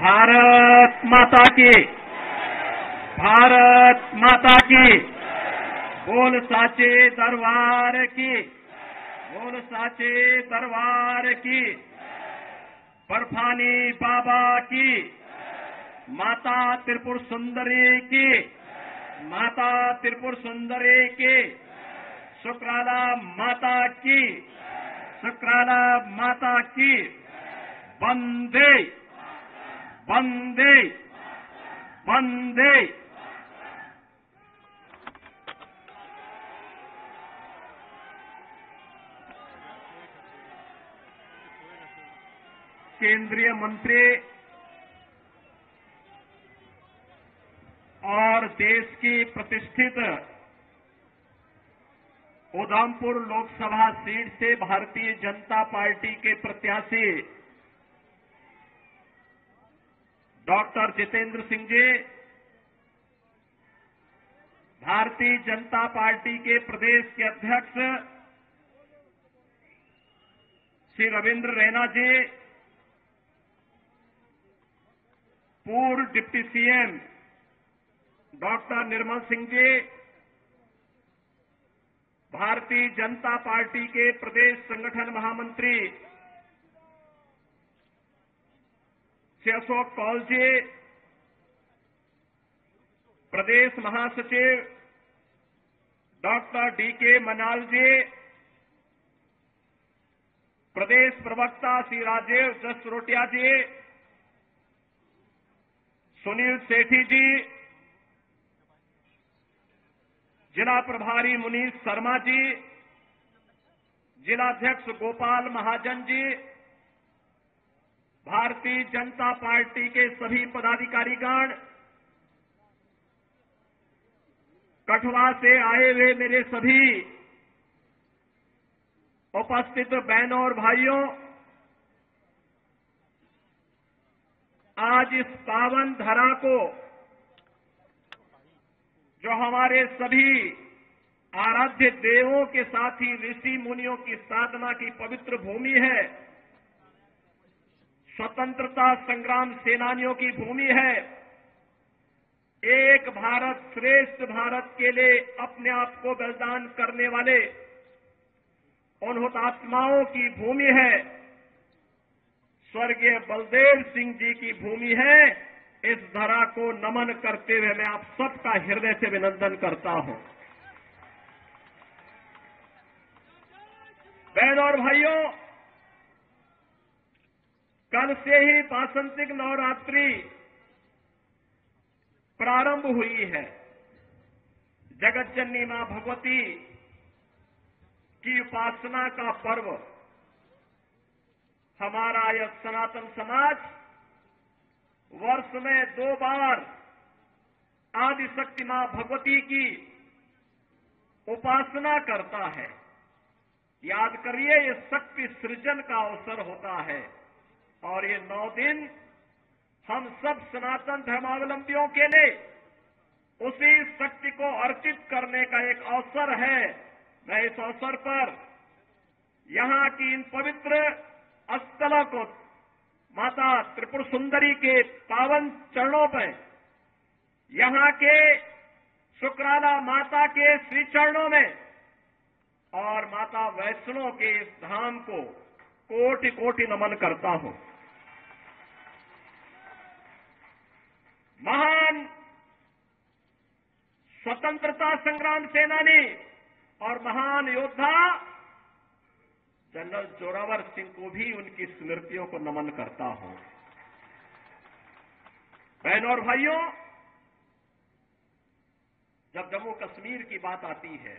भारत माता की, भारत माता की, बोल साचे दरबार की, बोल साचे दरबार की, बर्फानी बाबा की, माता त्रिपुर सुंदरी की, माता त्रिपुर सुंदरी की, शुक्राला माता की, शुक्राला माता की, वंदे वंदे वंदे। केंद्रीय मंत्री और देश की प्रतिष्ठित उधमपुर लोकसभा सीट से भारतीय जनता पार्टी के प्रत्याशी डॉक्टर जितेंद्र सिंह जी, भारतीय जनता पार्टी के प्रदेश के अध्यक्ष श्री रविंद्र रैना जी, पूर्व deputy CM doctor Nirmal Singh ji, Bharatiya Janata party के प्रदेश संगठन महामंत्री श्री अशोक कौल जी, प्रदेश महासचिव डॉक्टर डीके मनाल जी, प्रदेश प्रवक्ता श्री राजीव जसरोटिया जी, सुनील सेठी जी, जिला प्रभारी मुनीष शर्मा जी, जिलाध्यक्ष गोपाल महाजन जी, भारतीय जनता पार्टी के सभी पदाधिकारीगण, कठुआ से आए हुए मेरे सभी उपस्थित बहनों और भाइयों, आज इस पावन धरा को, जो हमारे सभी आराध्य देवों के साथ ही ऋषि मुनियों की साधना की पवित्र भूमि है, स्वतंत्रता संग्राम सेनानियों की भूमि है, एक भारत श्रेष्ठ भारत के लिए अपने आप को बलिदान करने वाले उन हुतात्माओं की भूमि है, स्वर्गीय बलदेव सिंह जी की भूमि है। इस धरा को नमन करते हुए मैं आप सबका हृदय से अभिनंदन करता हूं। बहनों और भाइयों, कल से ही वासंतिक नवरात्रि प्रारंभ हुई है। जगत जननी मां भगवती की उपासना का पर्व हमारा यह सनातन समाज वर्ष में 2 बार आदि शक्ति मां भगवती की उपासना करता है। याद करिए, ये शक्ति सृजन का अवसर होता है और ये 9 दिन हम सब सनातन धर्मावलंबियों के लिए उसी शक्ति को अर्पित करने का एक अवसर है। मैं इस अवसर पर यहां की इन पवित्र स्थलों को, माता त्रिपुर सुंदरी के पावन चरणों पर, यहां के शुक्राला माता के श्री चरणों में और माता वैष्णो के इस धाम को कोटि कोटि नमन करता हूं। महान स्वतंत्रता संग्राम सेनानी और महान योद्धा जनरल जोरावर सिंह को भी उनकी स्मृतियों को नमन करता हूं। बहनों और भाइयों, जब जम्मू कश्मीर की बात आती है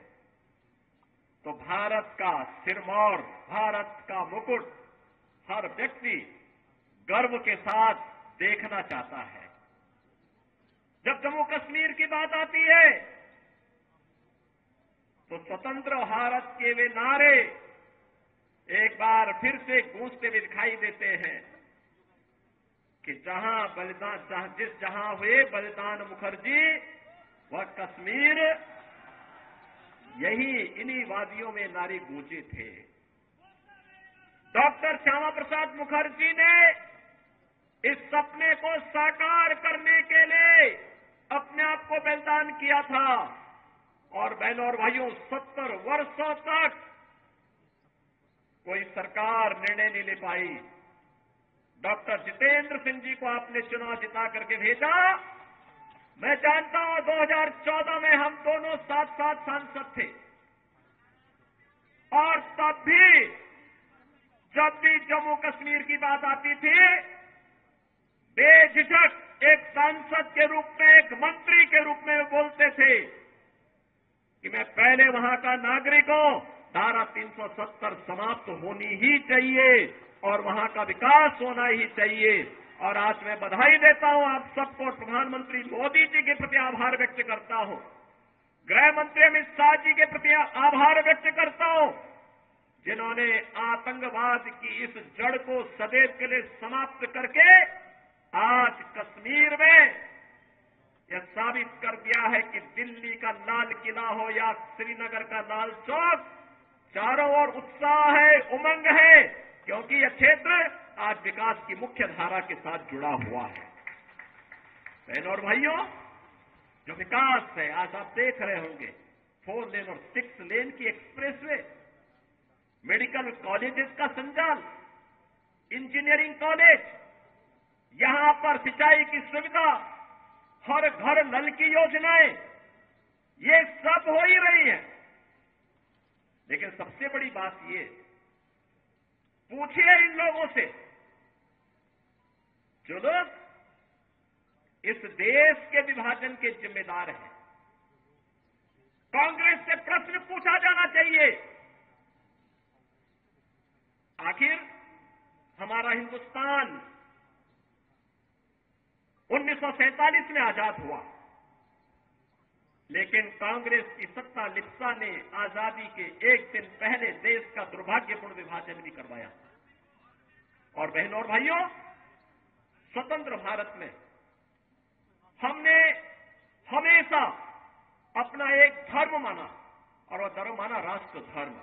तो भारत का सिरमौर, भारत का मुकुट हर व्यक्ति गर्व के साथ देखना चाहता है। जब जम्मू कश्मीर की बात आती है तो स्वतंत्र भारत के वे नारे एक बार फिर से गूंजते हुए दिखाई देते हैं कि जहां हुए बलिदान मुखर्जी, वह कश्मीर, यही इन्हीं वादियों में नारे गूंजे थे। डॉक्टर श्यामा प्रसाद मुखर्जी ने इस सपने को साकार करने के लिए अपने आप को बलिदान किया था। और बहनों और भाइयों, 70 वर्षों तक कोई सरकार निर्णय नहीं ले पाई। डॉक्टर जितेंद्र सिंह जी को आपने चुनाव जिता करके भेजा। मैं जानता हूं 2014 में हम दोनों साथ साथ सांसद थे, और तब भी जब भी जम्मू कश्मीर की बात आती थी, बेझिझक एक सांसद के रूप में, एक मंत्री के रूप में बोलते थे कि मैं पहले वहां का नागरिक हूं, धारा 370 समाप्त होनी ही चाहिए और वहां का विकास होना ही चाहिए। और आज मैं बधाई देता हूं आप सबको, प्रधानमंत्री मोदी जी के प्रति आभार व्यक्त करता हूं, गृह मंत्री अमित शाह जी के प्रति आभार व्यक्त करता हूं, जिन्होंने आतंकवाद की इस जड़ को सदैव के लिए समाप्त करके आज कश्मीर में यह साबित कर दिया है कि दिल्ली का लाल किला हो या श्रीनगर का लाल चौक, चारों ओर उत्साह है, उमंग है, क्योंकि यह क्षेत्र आज विकास की मुख्य धारा के साथ जुड़ा हुआ है। बहनों और भाइयों, जो विकास है आज आप देख रहे होंगे, 4 लेन और 6 लेन की एक्सप्रेसवे, मेडिकल कॉलेजेस का संचालन, इंजीनियरिंग कॉलेज, यहां पर सिंचाई की सुविधा, हर घर नल की योजनाएं, ये सब हो ही रही है। लेकिन सबसे बड़ी बात ये, पूछिए इन लोगों से जो लोग इस देश के विभाजन के जिम्मेदार हैं। कांग्रेस से प्रश्न पूछा जाना चाहिए, आखिर हमारा हिंदुस्तान 1947 में आजाद हुआ, लेकिन कांग्रेस की सत्ता लिप्सा ने आजादी के एक दिन पहले देश का दुर्भाग्यपूर्ण विभाजन भी करवाया। और बहनों और भाइयों, स्वतंत्र भारत में हमने हमेशा अपना एक धर्म माना, और वह धर्म माना राष्ट्र धर्म।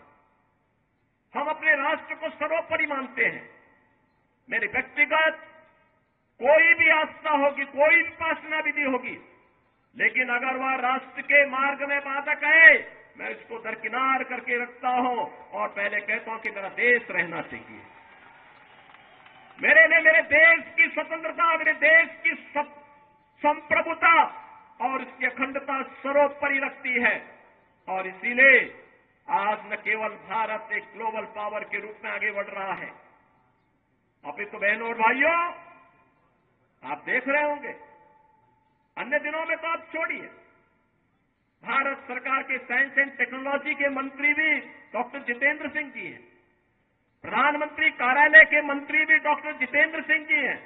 हम अपने राष्ट्र को सर्वोपरि मानते हैं। मेरी व्यक्तिगत कोई भी आस्था होगी, कोई भी उपासना विधि होगी, लेकिन अगर वह राष्ट्र के मार्ग में बाधक है, मैं इसको दरकिनार करके रखता हूं और पहले कहता हूं कि मेरा देश रहना चाहिए। मेरे लिए मेरे देश की स्वतंत्रता, मेरे देश की संप्रभुता और इसकी अखंडता सर्वोपरि रखती है। और इसीलिए आज न केवल भारत एक ग्लोबल पावर के रूप में आगे बढ़ रहा है, अभी तो बहनों और भाइयों आप देख रहे होंगे, अन्य दिनों में तो आप छोड़िए, भारत सरकार के साइंस एंड टेक्नोलॉजी के मंत्री भी डॉक्टर जितेंद्र सिंह जी हैं, प्रधानमंत्री कार्यालय के मंत्री भी डॉक्टर जितेंद्र सिंह जी हैं।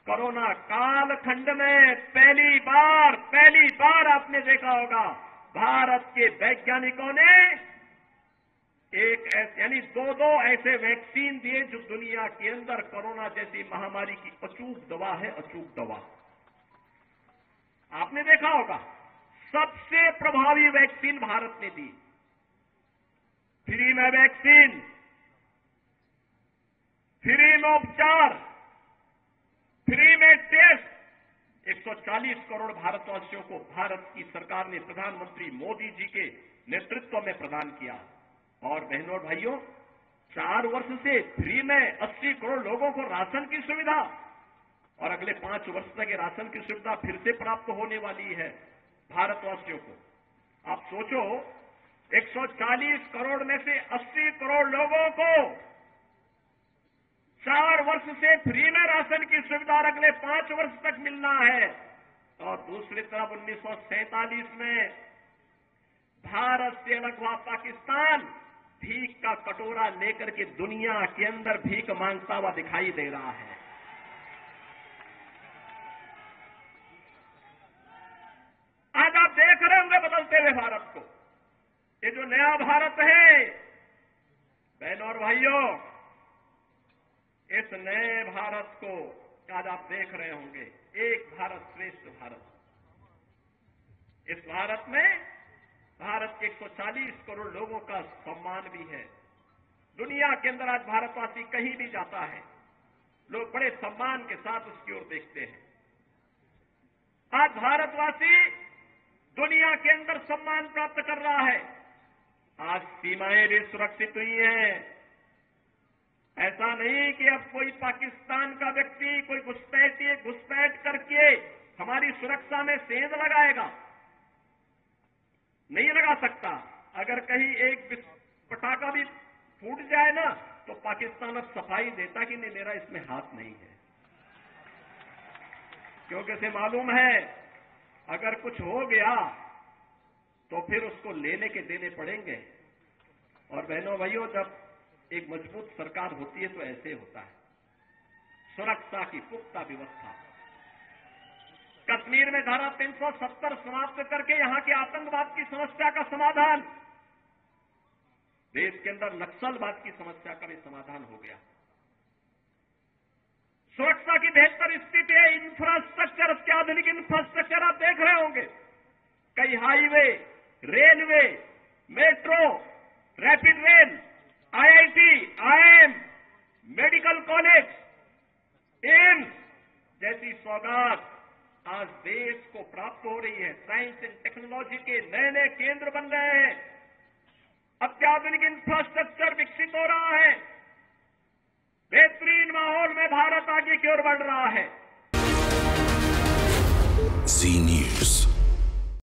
कोरोना कालखंड में पहली बार आपने देखा होगा, भारत के वैज्ञानिकों ने यानी दो ऐसे वैक्सीन दिए जो दुनिया के अंदर कोरोना जैसी महामारी की अचूक दवा है, अचूक दवा। आपने देखा होगा, सबसे प्रभावी वैक्सीन भारत ने दी, फ्री में वैक्सीन, फ्री में उपचार, फ्री में टेस्ट, 140 करोड़ भारतवासियों को भारत की सरकार ने प्रधानमंत्री मोदी जी के नेतृत्व में प्रदान किया। और बहनों और भाइयों, 4 वर्ष से फ्री में 80 करोड़ लोगों को राशन की सुविधा, और अगले 5 वर्ष तक ये राशन की सुविधा फिर से प्राप्त होने वाली है भारतवासियों को। आप सोचो, 140 करोड़ में से 80 करोड़ लोगों को 4 वर्ष से फ्री में राशन की सुविधा अगले 5 वर्ष तक मिलना है। और दूसरी तरफ 1947 में भारत से अलग हुआ पाकिस्तान भीख का कटोरा लेकर के दुनिया के अंदर भीख मांगता हुआ दिखाई दे रहा है। आज आप देख रहे होंगे बदलते हुए भारत को। ये जो नया भारत है, बहनों और भाइयों, इस नए भारत को आज आप देख रहे होंगे, एक भारत श्रेष्ठ भारत। इस भारत में भारत के 140 करोड़ लोगों का सम्मान भी है। दुनिया के अंदर आज भारतवासी कहीं भी जाता है, लोग बड़े सम्मान के साथ उसकी ओर देखते हैं। आज भारतवासी दुनिया के अंदर सम्मान प्राप्त कर रहा है। आज सीमाएं भी सुरक्षित हुई हैं। ऐसा नहीं कि अब कोई पाकिस्तान का व्यक्ति कोई घुसपैठ करके हमारी सुरक्षा में सेंध लगाएगा, नहीं लगा सकता। अगर कहीं एक पटाखा भी फूट जाए ना, तो पाकिस्तान अब सफाई देता कि नहीं, मेरा इसमें हाथ नहीं है, क्योंकि उसे मालूम है अगर कुछ हो गया तो फिर उसको लेने के देने पड़ेंगे। और बहनों भाइयों, जब एक मजबूत सरकार होती है तो ऐसे होता है। सुरक्षा की पुख्ता व्यवस्था, कश्मीर में धारा 370 समाप्त करके यहां के आतंकवाद की समस्या का समाधान, देश के अंदर नक्सलवाद की समस्या का भी समाधान हो गया। सुरक्षा की बेहतर स्थिति है। इंफ्रास्ट्रक्चर, अत्याधुनिक इंफ्रास्ट्रक्चर आप देख रहे होंगे। कई highway, railway, metro, rapid rail, IIT, IIM, medical college, AIIMS जैसी सौगात आज देश को प्राप्त हो रही है। साइंस एंड टेक्नोलॉजी के नए नए केंद्र बन रहे हैं। अत्याधुनिक इंफ्रास्ट्रक्चर विकसित हो रहा है। बेहतरीन माहौल में भारत आगे की ओर बढ़ रहा है। जी न्यूज।